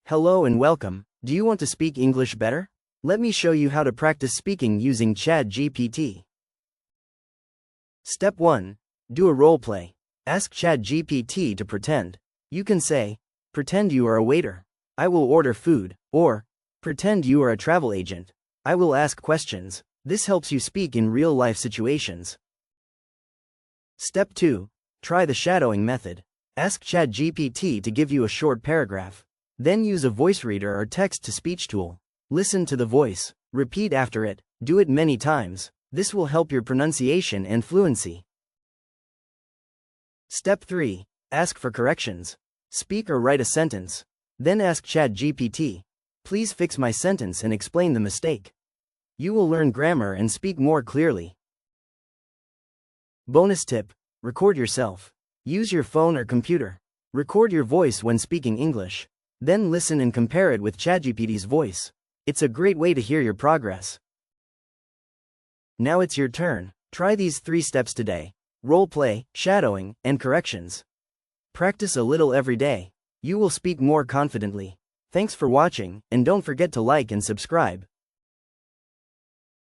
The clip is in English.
Hello and welcome. Do you want to speak English better? Let me show you how to practice speaking using ChatGPT. Step 1. Do a role play. Ask ChatGPT to pretend. You can say, "Pretend you are a waiter. I will order food," or "Pretend you are a travel agent. I will ask questions." This helps you speak in real-life situations. Step 2. Try the shadowing method. Ask ChatGPT to give you a short paragraph. Then use a voice reader or text-to-speech tool. Listen to the voice, repeat after it, do it many times. This will help your pronunciation and fluency. Step 3. Ask for corrections. Speak or write a sentence. Then ask ChatGPT, "Please fix my sentence and explain the mistake." You will learn grammar and speak more clearly. Bonus tip: record yourself. Use your phone or computer. Record your voice when speaking English. Then listen and compare it with ChatGPT's voice. It's a great way to hear your progress. Now it's your turn. Try these 3 steps today: role play, shadowing, and corrections. Practice a little every day. You will speak more confidently. Thanks for watching, and don't forget to like and subscribe.